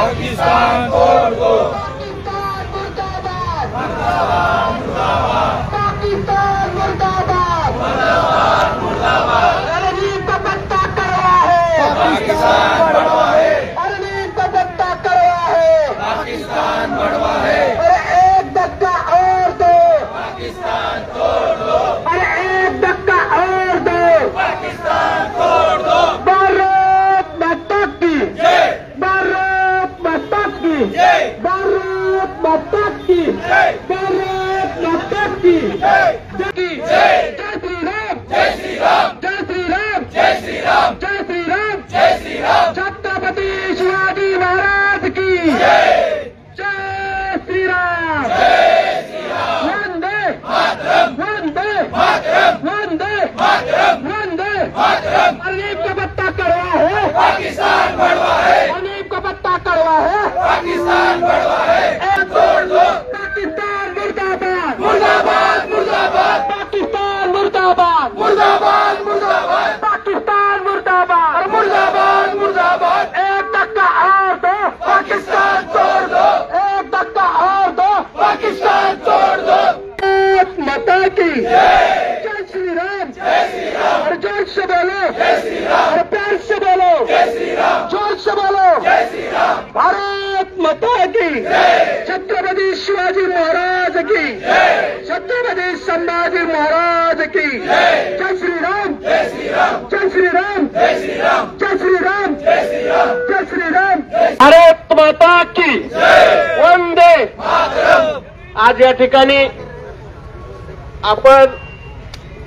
पाकिस्तान तोड़ दो, पाकिस्तान मुर्दाबाद, मुर्दाबाद मुर्दाबाद, पाकिस्तान मुर्दाबाद, मुर्दाबाद मुर्दाबाद। अरनीब का पत्ता कड़वा है, पाकिस्तान बड़वा है, अरनीब का पत्ता कड़वा है, पाकिस्तान बड़वा है। अरे एक धक्का और दो, पाकिस्तान तोड़ दो, अरे एक धक्का और दो। पाकिस्तान तोड़ दो। भारत माता की जय, भारत माता की जय, भारत माता की जय, भारत माता की जय, जय जय, श्री राम, जय श्री राम, जय श्री राम, जय श्री राम, जय श्री राम, जय श्री राम। छत्रपति शिवाजी महाराज की जय, जय श्री राम, जय श्री राम। वंदे मातरम, वंदे मातरम, वंदे मातरम, वंदे। मातरम। अरनीब का पत्ता कड़वा है, पाकिस्तान बड़वा है, अरनीब का पत्ता कड़वा है। पाकिस्तान बड़वा है। तोड़ दो, पाकिस्तान मुर्दाबाद, मुर्दाबाद मुर्दाबाद, पाकिस्तान मुर्दाबाद, मुर्दाबाद मुर्दाबाद, पाकिस्तान मुर्दाबाद, मुर्दाबाद मुर्दाबाद। एक धक्का और दो, पाकिस्तान तोड़ दो, एक धक्का और दो। पाकिस्तान तोड़ दो। भारत माता की जय, जय श्री राम, जय श्री राम, और जोर से बोलो, जय श्री राम, और प्यार से बोलो, जय श्री राम, जोर से बोलो। जय श्री राम। भारत माता की जय, छत्रपति शिवाजी महाराज की जय, छत्रपति संभाजी महाराज की जय, जय श्री राम, जय श्री राम, जय श्री राम, जय श्री राम, जय श्री राम, जय श्री राम, जय श्री राम। जय। भारत माता की जय, वंदे मातरम। आज या ठिकाणी आपण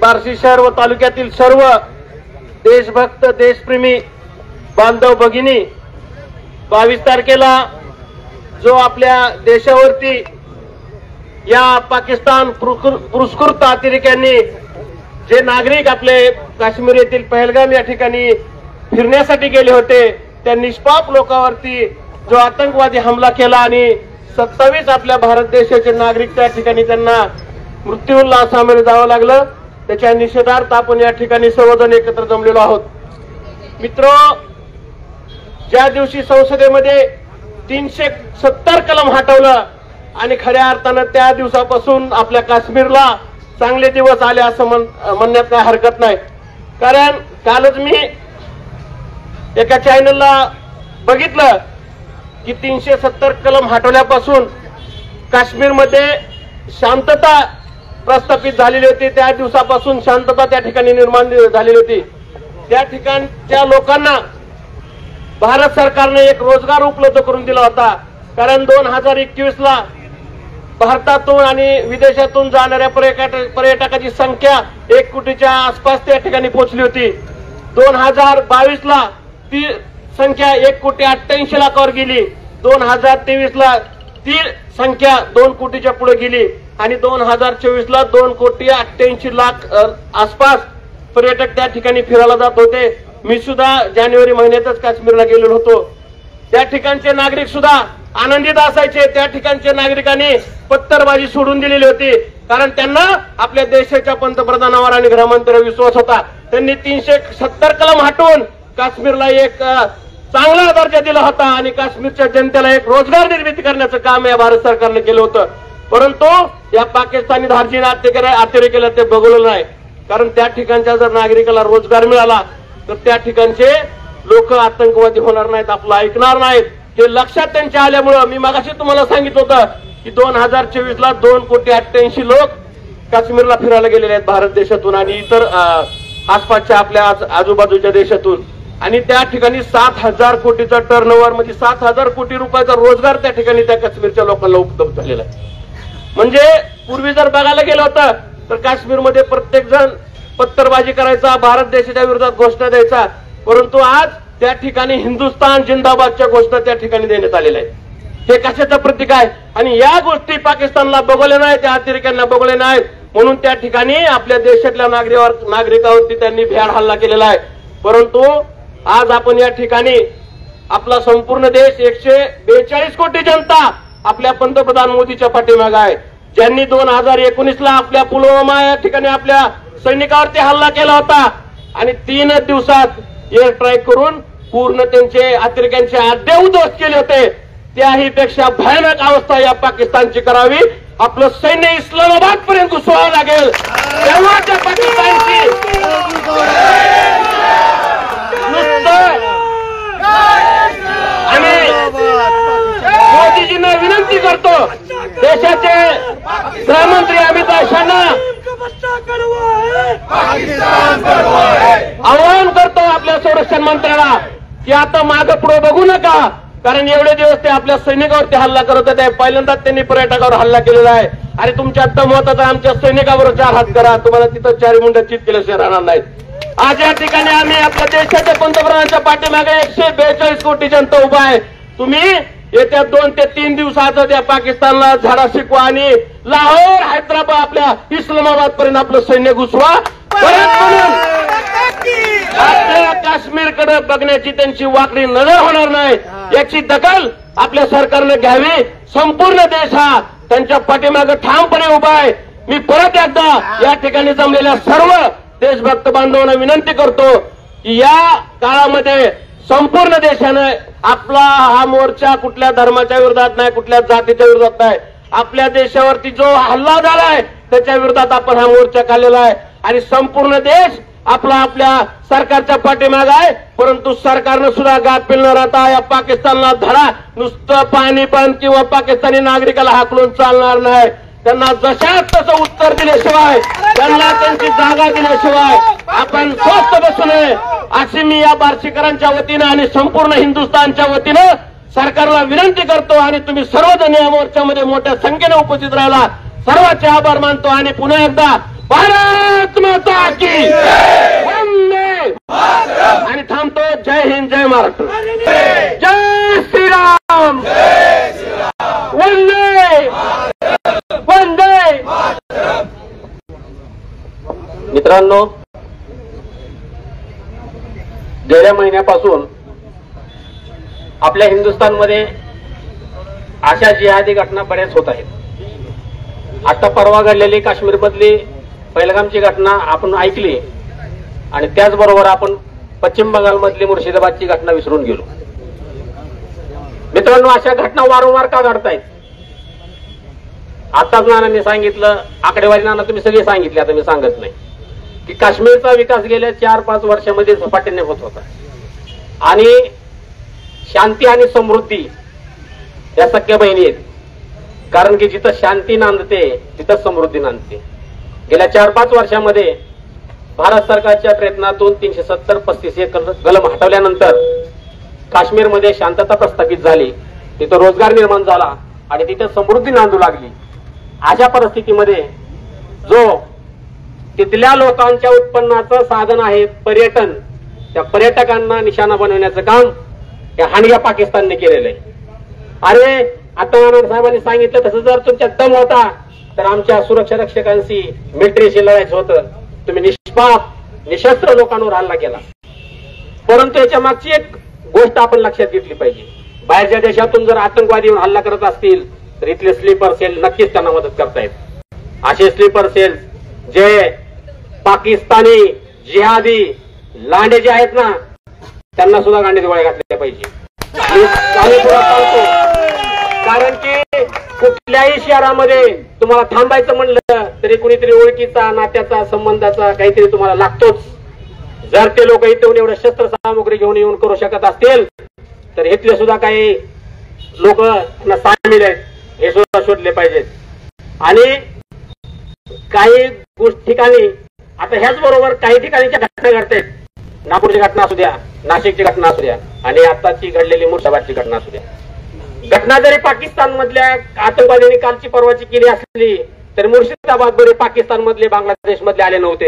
बार्शी शहर व तालुक्यातील सर्व देशभक्त देशप्रेमी बांधव भगिनी 22 तारखेला जो आपल्या देशावरती या पाकिस्तान पुरस्कृत अतिरेक्यांनी जे नागरिक आपले काश्मीर येथील पहलगाम या ठिकाणी फिरण्यासाठी गेले होते त्या निष्पाप लोकांवरती जो आतंकवादी हमला केला आणि 27 आपल्या भारत देशाचे नागरिक त्या ठिकाणी त्यांना मृत्यूला सामोरे जावं लागलं त्याच्या निषेधार्थ आपण या ठिकाणी सर्वजण एकत्र जमलेलो आहोत। मित्र, ज्या दिवशी संसदेमध्ये 370 कलम हटवलं आणि खऱ्या अर्थानं त्या दिवसापासून आपल्या काश्मीरला चांगले दिवस आले असं म्हणण्यात काही हरकत नाही। कारण कालच मी एका चॅनलला बघितलं की 370 कलम हटवल्यापासून काश्मीरमध्ये शांतता प्रस्थापित झालेली होती। त्या दिवसापासून शांतता त्या ठिकाणी निर्माण झालेली होती। त्या ठिकाणच्या लोकांना भारत सरकारने एक रोजगार उपलब्ध करून दिला होता। कारण 2021 ला भारतातून आणि विदेशातून जाणाऱ्या पर्यटकाची संख्या 1 कोटीच्या आसपास त्या ठिकाणी पोहोचली होती। 2022 ला ती संख्या 1,88,00,000 लाखावर गेली। 2023 ला ती संख्या 2 कोटीच्या पुढे गेली आणि 2024 ला 2,88,00,000 आसपास पर्यटक त्या ठिकाणी फिरायला जात होते। मी सुद्धा जानेवारी महिन्यातच काश्मीरला गेलेलो होतो। त्या ठिकाणचे नागरिक सुद्धा आनंदित असायचे। त्या ठिकाणच्या नागरिकांनी पत्तरबाजी सोडून दिलेली होती कारण त्यांना आपल्या देशाच्या पंतप्रधानावर आणि गृहमंत्र्यावर विश्वास होता। त्यांनी 370 कलम हटवून काश्मीरला एक चांगला दर्जा दिला होता आणि काश्मीरच्या जनतेला एक रोजगार निर्मिती करण्याचं काम या भारत सरकारने केलं होतं। परंतु या पाकिस्तानी धार्जिन अतिरेक्याला ते बघवलं नाही। कारण त्या ठिकाणच्या जर नागरिकाला रोजगार मिळाला तर त्या ठिकाणचे लोक आतंकवादी होणार नाहीत, आपलं ऐकणार नाहीत। हे लक्षात त्यांच्या आल्यामुळं मी मगाशी तुम्हाला सांगितलं होतं की 2024 ला 2,88,00,000 लोक काश्मीरला फिरायला गेलेले आहेत भारत देशातून आणि इतर आसपासच्या आपल्या आजूबाजूच्या देशातून। आणि त्या ठिकाणी 7,000 कोटीचा टर्नओव्हर म्हणजे 7,000 कोटी रुपयाचा रोजगार त्या ठिकाणी त्या काश्मीरच्या लोकांना उपलब्ध झालेला आहे। म्हणजे पूर्वी जर बघायला गेलं होतं तर काश्मीरमध्ये प्रत्येक जण पत्तरबाजी करायचा, भारत देशाच्या विरोधात घोषणा द्यायचा, परंतु आज त्या ठिकाणी हिंदुस्थान जिंदाबादच्या घोषणा त्या ठिकाणी देण्यात आलेल्या आहेत। हे कशाचं प्रतीक आहे? आणि या गोष्टी पाकिस्तानला बघवल्या नाहीत, त्या अतिरेक्यांना बघवल्या नाहीत, म्हणून त्या ठिकाणी आपल्या देशातल्या नागरिकांवरती त्यांनी भ्याड हल्ला केलेला आहे। परंतु आज आपण या ठिकाणी आपला संपूर्ण देश 142 कोटी जनता आपल्या पंतप्रधान मोदीच्या पाठीमागे आहे। ज्यांनी 2019 ला आपल्या पुलवामा या ठिकाणी आपल्या सैनिकावरती हल्ला केला होता आणि 3 दिवसात एअर स्ट्राईक करून पूर्ण त्यांचे अतिरेक्यांचे अड्डे उद्ध्वस्त केले होते, त्याही पेक्षा भयानक अवस्था या पाकिस्तानची करावी. आपलं सैन्य इस्लामाबाद पर्यंत घुसवावं लागेल, तेव्हा त्या पाकिस्तानची नुसतं आम्ही मोदीजींना विनंती करतो, देशाचे गृहमंत्री अमित शहाना आवाहन करतो आपल्या संरक्षण मंत्र्याला की आता मागं पुढे बघू नका, कारण एवढे दिवस ते आपल्या सैनिकावरती हल्ला करत होते. पहिल्यांदाच त्यांनी पर्यटकावर हल्ला केलेला आहे. आणि तुमच्या दम होता तर आमच्या सैनिकावर 4 हात करा, तुम्हाला तिथं 4 मुंड चित केल्याशिवाय राहणार नाहीत. आज या ठिकाणी आम्ही आपल्या देशाच्या पंतप्रधानांच्या पाठीमागे 142 कोटी जनता उभा आहे. तुम्ही येत्या 2 ते 3 दिवसात त्या पाकिस्तानला झाडा शिकवा आणि लाहोर, हैदराबाद, आपल्या इस्लामाबाद पर्यंत आपलं सैन्य घुसवा. परत म्हणून आपल्या काश्मीरकडे बघण्याची त्यांची वाकडी नजर होणार नाही, याची दखल आपल्या सरकारने घ्यावी. संपूर्ण देश हा त्यांच्या पाठीमागे ठामपणे उभा आहे. मी परत एकदा या ठिकाणी जमलेल्या सर्व देशभक्त बांधवांना विनंती करतो की या काळामध्ये संपूर्ण देशाने आपला हा मोर्चा कुठल्या धर्माच्या विरोधात नाही, कुठल्या जातीच्या विरोधात नाही, आपल्या देशावरती जो हल्ला झालाय त्याच्या विरोधात आपण हा मोर्चा काढलेला आहे. आणि संपूर्ण देश आपल्या सरकारच्या पाठीमागे आहे. परंतु सरकारनं सुद्धा गाफील न राहता या पाकिस्तानला धडा नुसतं पाणी पण किंवा पाकिस्तानी नागरिकाला हाकलून चालणार नाही. त्यांना जशात तसं उत्तर दिल्याशिवाय, त्यांना त्यांची जागा दिल्याशिवाय आपण स्वस्थ बसू नये, अशी मी या बार्शीकरांच्या वतीनं आणि संपूर्ण हिंदुस्थानच्या वतीनं सरकारला विनंती करतो. आणि तुम्ही सर्वजण या मोर्चामध्ये मोठ्या संख्येने उपस्थित राहिला, सर्वांचे आभार मानतो. आणि पुन्हा एकदा भारत माता की वंदे आणि थांबतो. जय हिंद, जय महाराष्ट्र, जय श्रीराम, वंदे वंदे. मित्रांनो, गेल्या महिन्यापासून आपल्या हिंदुस्थानमध्ये अशा जिहादी घटना बऱ्याच होत आहेत. आता परवा घडलेली काश्मीरमधली पहिलगामची घटना आपण ऐकली आणि त्याचबरोबर आपण पश्चिम बंगालमधली मुर्शिदाबादची घटना विसरून गेलो. मित्रांनो, अशा घटना वारंवार का घडतायत? आताच नानांनी सांगितलं, आकडेवारी नाना तुम्ही सगळे सांगितले, आता मी सांगत नाही, की काश्मीरचा विकास गेल्या 4-5 वर्षामध्ये झपाट्याने होत होता आणि शांती आणि समृद्धी या सख्या बहिणी आहेत. कारण की जिथं शांती नांदते तिथं समृद्धी नांदते. गेल्या 4-5 वर्षामध्ये भारत सरकारच्या प्रयत्नातून 370-35 कलम हटवल्यानंतर काश्मीरमध्ये शांतता प्रस्थापित झाली, तिथं रोजगार निर्माण झाला आणि तिथं समृद्धी नांदू लागली. अशा परिस्थितीमध्ये जो तिथल्या लोकांच्या उत्पन्नाचं साधन आहे पर्यटन, त्या पर्यटकांना निशाणा बनवण्याचं काम या हांडग्या पाकिस्तानने केलेलं आहे. अरे, आता साहेबांनी सांगितलं तसं जर तुमच्या दम होता तर आमच्या सुरक्षा रक्षकांशी मिलिटरीशी लढायचं होतं. तुम्ही निष्पाप निशस्त्र लोकांवर हल्ला केला. परंतु याच्या मागची एक गोष्ट आपण लक्षात घेतली पाहिजे. बाहेरच्या देशातून जर आतंकवादी येऊन हल्ला करत असतील तर इथले स्लीपर सेल नक्कीच त्यांना मदत करतायत. असे स्लीपर सेल जे पाकिस्तानी जिहादी लांडे जे आहेत ना, त्यांना सुद्धा गांडीत गोळ्या घातल्या पाहिजे. कारण की कुठल्याही शहरामध्ये तुम्हाला थांबायचं म्हणलं तरी कुणीतरी ओळखीचा, नात्याचा, संबंधाचा काहीतरी तुम्हाला लागतोच. जर ते लोक इथे एवढं शस्त्र सामुग्री घेऊन येऊन करू शकत असतील तर इथले सुद्धा काही लोक त्यांना सामील आहेत हे सुद्धा शोधले पाहिजेत. आणि काही ठिकाणी आता ह्याच बरोबर काही ठिकाणीच्या घटना घडतात. नागपूरची घटना असू द्या, नाशिकची घटना असू द्या आणि आताची घडलेली मुर्शिदाबादची घटना असू द्या. घटना जरी पाकिस्तान मधल्या आतंकवाद्यांनी कालची परवाची केली असली तरी मुर्शिदाबाद बरे पाकिस्तान मधले, बांगलादेश मधले आले नव्हते.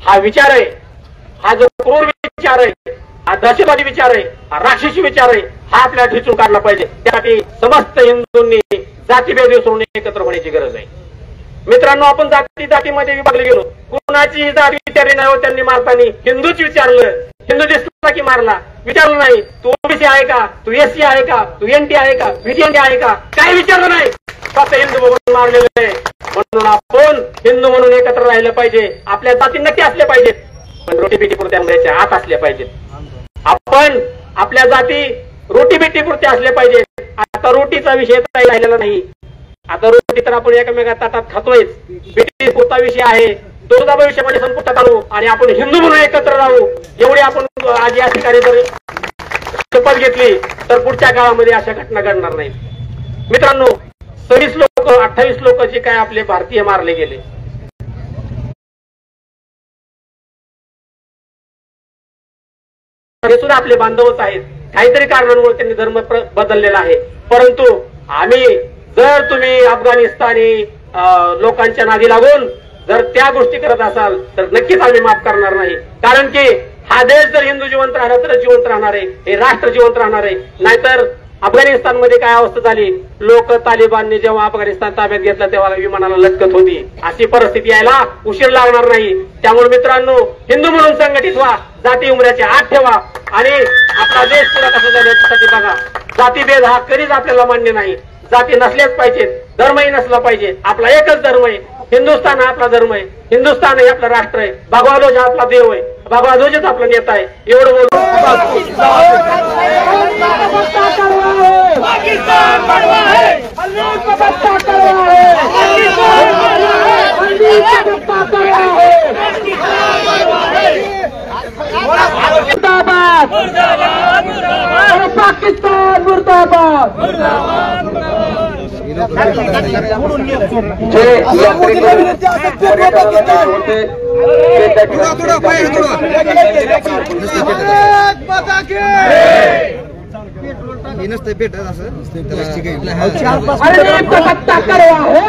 हा विचार आहे, हा जो क्रूर विचार आहे, हा दहशतवादी विचार आहे, हा राक्षसी विचार आहे, हा आपल्याला ठिचून काढला पाहिजे. त्यासाठी समस्त हिंदूंनी जातीभेद विसरून एकत्र होण्याची गरज आहे. मित्रांनो, आपण जातीमध्ये विभागले गेलो. कुणाची जात विचारली नाही हो त्यांनी मारताना. हिंदूच विचारलं, हिंदू दिसला की मारला. विचारलं नाही तू ओबीसी आहे का, तू एससी आहे का, तू एनटी आहे का, व्हीटीएनटी आहे का, काय विचारलं नाही. फक्त हिंदू बघून मारलेलं आहे. म्हणून आपण हिंदू म्हणून एकत्र राहिलं पाहिजे. आपल्या जाती नक्की असल्या पाहिजेत पण रोटी पिटी पुरत्या आत असल्या पाहिजेत. आपण आपल्या जाती रोटी बेटी पुरते असले पाहिजे. आता रोटीचा विषय काही राहिलेला नाही. आता रोटी तर आपण एकमेका ताटात खातोय. बेटी पुरता विषय आहे. दोनदा भविष्यामध्ये संपुष्टात आणू आणि आपण हिंदू म्हणून एकत्र राहू. एवढी आपण आज या ठिकाणी जर शपथ घेतली तर पुढच्या काळामध्ये अशा घटना घडणार नाहीत. मित्रांनो, 26 लोक 28 लोक जे काय आपले भारतीय मारले गेले, हे सुद्धा आपले बांधवच आहेत. काहीतरी कारणांमुळे त्यांनी धर्म बदललेला आहे. परंतु आम्ही जर तुम्ही अफगाणिस्तानी लोकांच्या नादी लागून जर त्या गोष्टी करत असाल तर नक्कीच आम्ही माफ करणार नाही. कारण की हा देश जर हिंदू जिवंत राहिला तर जिवंत राहणार आहे, हे राष्ट्र जिवंत राहणार आहे. नाहीतर अफगाणिस्तानमध्ये काय अवस्था झाली, लोक तालिबानने जेव्हा अफगाणिस्तान ताब्यात घेतलं तेव्हा विमानाला लटकत होती. अशी परिस्थिती यायला उशीर लागणार नाही. त्यामुळे मित्रांनो, हिंदू म्हणून संघटित व्हा, जाती उमऱ्याच्या आत ठेवा आणि आपला देश पुरा कसा झाला याच्यासाठी बघा. जातीभेद हा कधीच आपल्याला मान्य नाही. जाती नसल्याच पाहिजेत, धर्मही नसला पाहिजे. आपला एकच धर्म आहे, हिंदुस्थान हा आपला धर्म आहे, हिंदुस्थान हे आपलं राष्ट्र आहे, भगवा ध्वज हा आपला देव आहे, भगवा ध्वजच आपला नेता आहे. एवढं बोलून पाकिस्तान मुर्दाबाद. जे नसते भेटत असं पत्ता करवा है.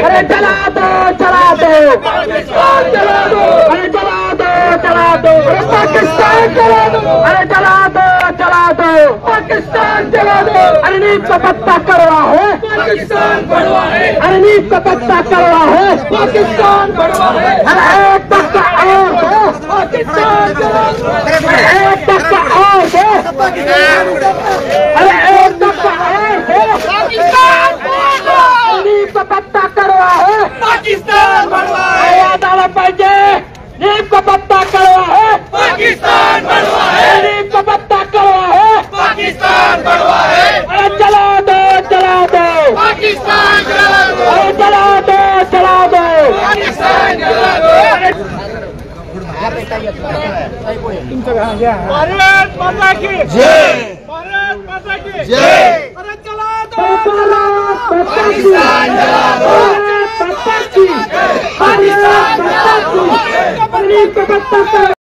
अरे चला दो चला दो चला दो, अरे चला दो चला दो, अरे पाकिस्तान चला दो, अरे चला दो चला दो, पाकिस्तान चला दो. अरे नीच का पत्ता करवा है, पाकिस्तान बड़वा है. अरे नीच का पत्ता करवा है, पाकिस्तान बड़वा है. अरे एक पत्ता और दो, पाकिस्तान चला दो. एक पत्ता और दो, अरे एक पत्ता और दो, पाकिस्तान नीच का पत्ता करवा है, पाकिस्तान बड़वा है. याद आला पाहिजे, नीच का पत्ता करवा है, पाकिस्तान बड़वा है. नीच का पत्ता करवा है, पाकिस्तान बड़वा है. अरे चला दो चला दो, पाकिस्तान चला दो, अरे चला दो चला दो, पाकिस्तान चला दो. भारत माता की जय, भारत माता की जय. अरे चला दो पाकिस्तान चला दो, पाकिस्तान की भारत माता की.